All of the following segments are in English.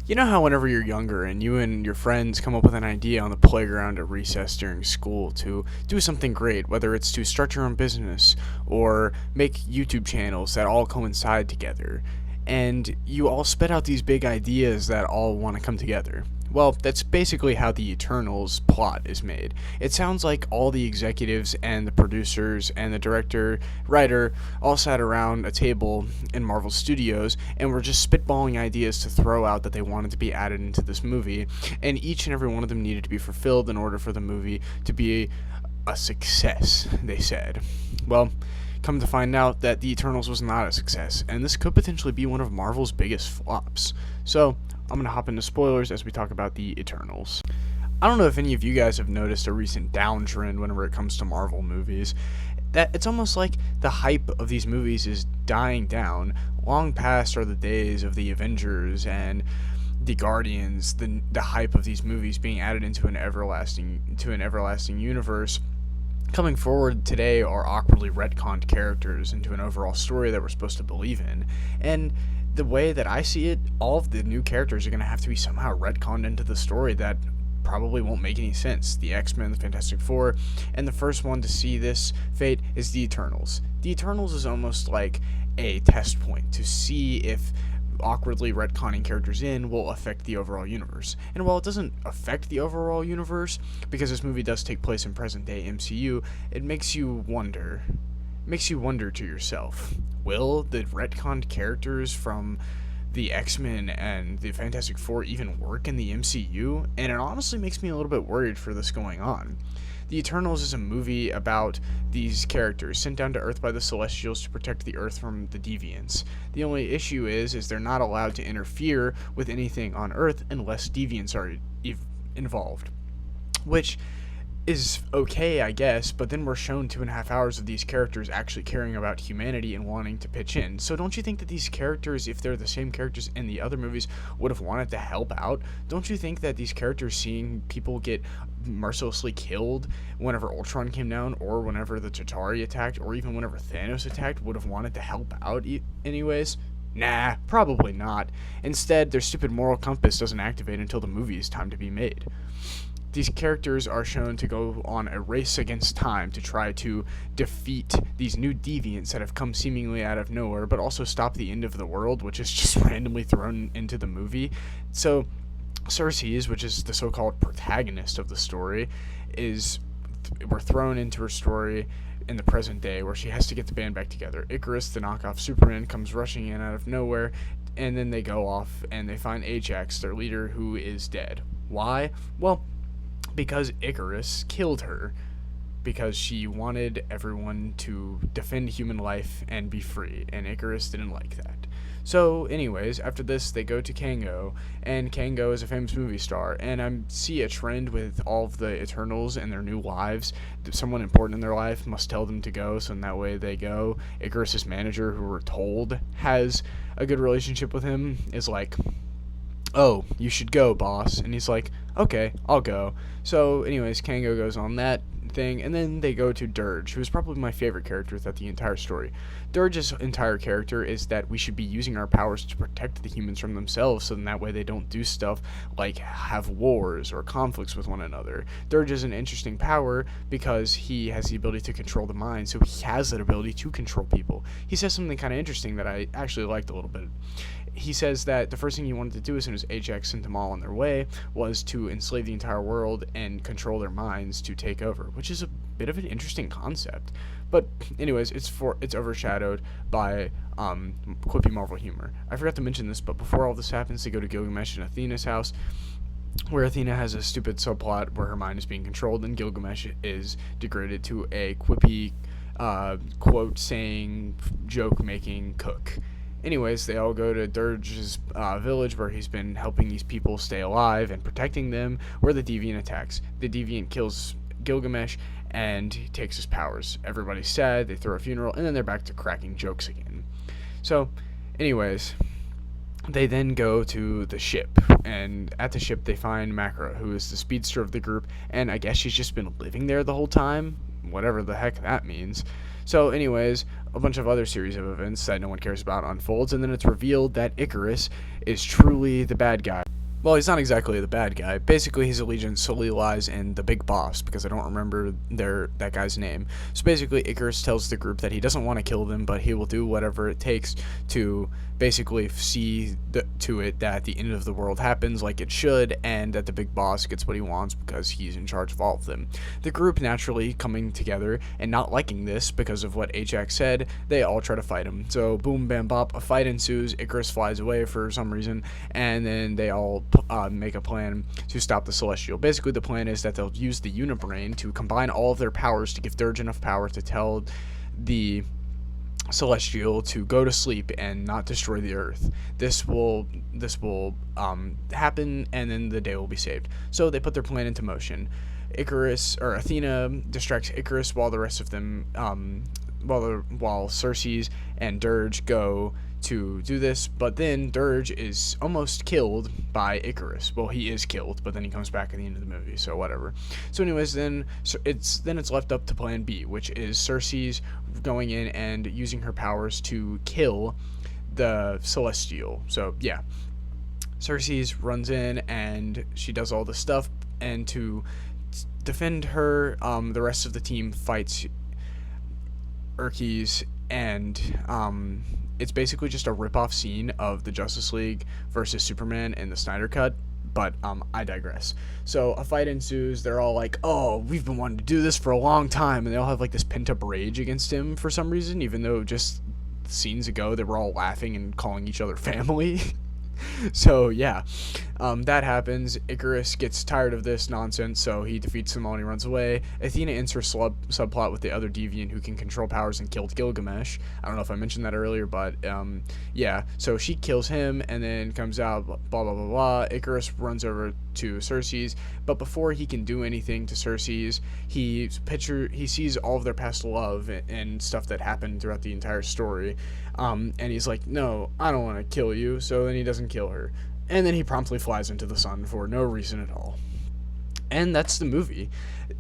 You know how whenever you're younger and you and your friends come up with an idea on the playground at recess during school to do something great, whether it's to start your own business or make YouTube channels that all coincide together, and you all spit out these big ideas that all want to come together. Well, that's basically how the Eternals plot is made. It sounds like all the executives and the producers and the director, writer all sat around a table in Marvel Studios and were just spitballing ideas to throw out that they wanted to be added into this movie, and each and every one of them needed to be fulfilled in order for the movie to be a success, they said. Well, come to find out that The Eternals was not a success, and this could potentially be one of Marvel's biggest flops. So, I'm going to hop into spoilers as we talk about The Eternals. I don't know if any of you guys have noticed a recent downtrend whenever it comes to Marvel movies. That it's almost like the hype of these movies is dying down. Long past are the days of the Avengers and the Guardians, the hype of these movies being added into an everlasting universe. Coming forward today are awkwardly retconned characters into an overall story that we're supposed to believe in. And the way that I see it, all of the new characters are going to have to be somehow retconned into the story that probably won't make any sense. The X-Men, the Fantastic Four, and the first one to see this fate is the Eternals. The Eternals is almost like a test point to see if awkwardly retconning characters in will affect the overall universe. And while it doesn't affect the overall universe, because this movie does take place in present-day MCU, it makes you wonder to yourself, will the retconned characters from the X-Men and the Fantastic Four even work in the MCU? And it honestly makes me a little bit worried for this going on. The Eternals is a movie about these characters sent down to Earth by the Celestials to protect the Earth from the Deviants. The only issue is they're not allowed to interfere with anything on Earth unless Deviants are involved, which is okay, I guess, but then we're shown 2.5 hours of these characters actually caring about humanity and wanting to pitch in. So don't you think that these characters, if they're the same characters in the other movies, would have wanted to help out? Don't you think that these characters seeing people get mercilessly killed whenever Ultron came down, or whenever the Chitauri attacked, or even whenever Thanos attacked, would have wanted to help out anyways? Nah, probably not. Instead, their stupid moral compass doesn't activate until the movie is time to be made. These characters are shown to go on a race against time to try to defeat these new deviants that have come seemingly out of nowhere, but also stop the end of the world, which is just randomly thrown into the movie. So, Cersei, which is the so-called protagonist of the story, we're thrown into her story in the present day where she has to get the band back together. Icarus, the knockoff Superman, comes rushing in out of nowhere, and then they go off and they find Ajax, their leader, who is dead. Why? Well, because Icarus killed her, because she wanted everyone to defend human life and be free, and Icarus didn't like that. So anyways, after this they go to Kango, and Kango is a famous movie star, and I see a trend with all of the Eternals and their new lives. Someone important in their life must tell them to go, so in that way they go. Icarus's manager, who we're told has a good relationship with him, is like, "Oh, you should go, boss." And he's like, "Okay, I'll go." So anyways, Kango goes on that thing, and then they go to Dirge, who is probably my favorite character throughout the entire story. Dirge's entire character is that we should be using our powers to protect the humans from themselves, so in that way they don't do stuff like have wars or conflicts with one another. Dirge is an interesting power because he has the ability to control the mind, so he has that ability to control people. He says something kind of interesting that I actually liked a little bit. He says that the first thing he wanted to do as soon as Ajax sent them all on their way was to enslave the entire world and control their minds to take over, which is a bit of an interesting concept. But anyways, it's overshadowed by quippy Marvel humor. I forgot to mention this, but before all this happens, they go to Gilgamesh and Athena's house, where Athena has a stupid subplot where her mind is being controlled, and Gilgamesh is degraded to a quippy, quote-saying, joke-making cook. Anyways, they all go to Dirge's village, where he's been helping these people stay alive and protecting them, where the Deviant attacks. The Deviant kills Gilgamesh and he takes his powers. Everybody's sad, they throw a funeral, and then they're back to cracking jokes again. So, anyways, they then go to the ship, and at the ship they find Makra, who is the speedster of the group, and I guess she's just been living there the whole time, whatever the heck that means. So anyways, a bunch of other series of events that no one cares about unfolds, and then it's revealed that Icarus is truly the bad guy. Well, he's not exactly the bad guy. Basically, his allegiance solely lies in the big boss, because I don't remember that guy's name. So basically, Icarus tells the group that he doesn't want to kill them, but he will do whatever it takes to basically see to it that the end of the world happens like it should, and that the big boss gets what he wants because he's in charge of all of them. The group naturally coming together and not liking this because of what Ajax said, they all try to fight him. So boom, bam, bop, a fight ensues. Icarus flies away for some reason, and then they all make a plan to stop the Celestial. Basically, the plan is that they'll use the Unibrain to combine all of their powers to give Dirge enough power to tell the Celestial to go to sleep and not destroy the Earth. This will happen, and then the day will be saved. So they put their plan into motion. Athena distracts Icarus while the rest of them, while Circe's and Dirge go to do this, but then Dirge is almost killed by Icarus. Well, he is killed, but then he comes back at the end of the movie, so whatever. So anyways, then it's left up to plan B, which is Circe's going in and using her powers to kill the Celestial. So yeah, Circe's runs in and she does all this stuff, and to defend her, the rest of the team fights Urkes, and it's basically just a rip-off scene of the Justice League versus Superman in the Snyder Cut, but I digress. So a fight ensues. They're all like, oh, we've been wanting to do this for a long time, and they all have like this pent-up rage against him for some reason, even though just scenes ago they were all laughing and calling each other family. So yeah, that happens. Icarus gets tired of this nonsense, so he defeats them all and he runs away. Athena ends her subplot with the other deviant who can control powers and killed Gilgamesh. I don't know if I mentioned that earlier, but yeah, so she kills him and then comes out, blah blah blah blah. Icarus runs over to Circe's, but before he can do anything to Circe's, he sees all of their past love and stuff that happened throughout the entire story, and he's like, no, I don't want to kill you. So then he doesn't kill her, and then he promptly flies into the sun for no reason at all. And that's the movie.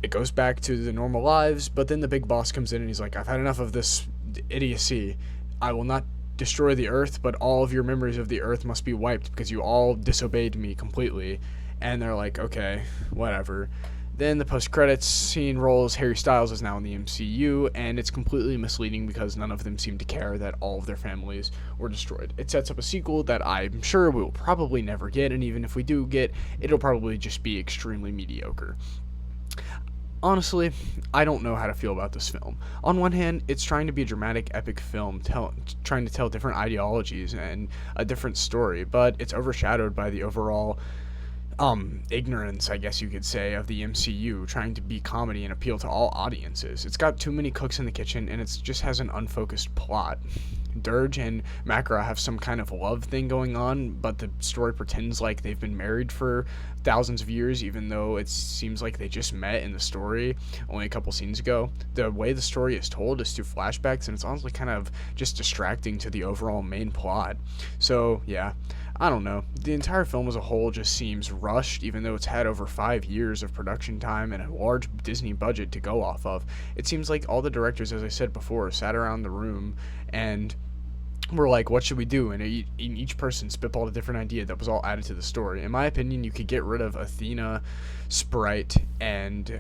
It goes back to the normal lives, but then the big boss comes in and he's like, I've had enough of this idiocy. I will not destroy the Earth, but all of your memories of the Earth must be wiped because you all disobeyed me completely. And they're like, okay, whatever. Then the post-credits scene rolls. Harry Styles is now in the MCU, and it's completely misleading because none of them seem to care that all of their families were destroyed. It sets up a sequel that I'm sure we will probably never get, and even if we do get, it'll probably just be extremely mediocre. Honestly, I don't know how to feel about this film. On one hand, it's trying to be a dramatic, epic film, trying to tell different ideologies and a different story, but it's overshadowed by the overall ignorance, I guess you could say, of the MCU, trying to be comedy and appeal to all audiences. It's got too many cooks in the kitchen, and it just has an unfocused plot. Dirge and Makra have some kind of love thing going on, but the story pretends like they've been married for thousands of years, even though it seems like they just met in the story only a couple scenes ago. The way the story is told is through flashbacks, and it's honestly kind of just distracting to the overall main plot. So yeah, I don't know. The entire film as a whole just seems rushed, even though it's had over 5 years of production time and a large Disney budget to go off of. It seems like all the directors, as I said before, sat around the room and were like, what should we do? And each person spitballed a different idea that was all added to the story. In my opinion, you could get rid of Athena, Sprite, and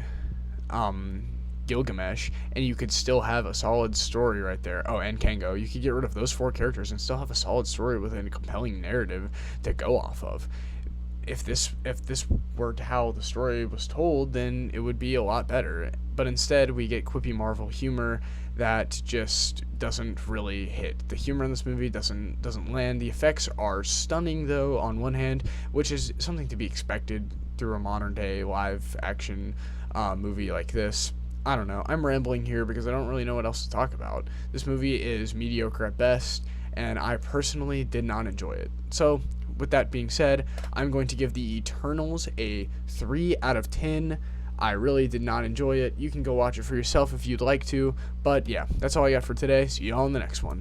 Gilgamesh, and you could still have a solid story right there. Oh, and Kango. You could get rid of those 4 characters and still have a solid story with a compelling narrative to go off of. If this were how the story was told, then it would be a lot better. But instead, we get quippy Marvel humor that just doesn't really hit. The humor in this movie doesn't land. The effects are stunning, though, on one hand, which is something to be expected through a modern day live action movie like this. I don't know. I'm rambling here because I don't really know what else to talk about. This movie is mediocre at best, and I personally did not enjoy it. So, with that being said, I'm going to give The Eternals a 3 out of 10. I really did not enjoy it. You can go watch it for yourself if you'd like to. But yeah, that's all I got for today. See you all in the next one.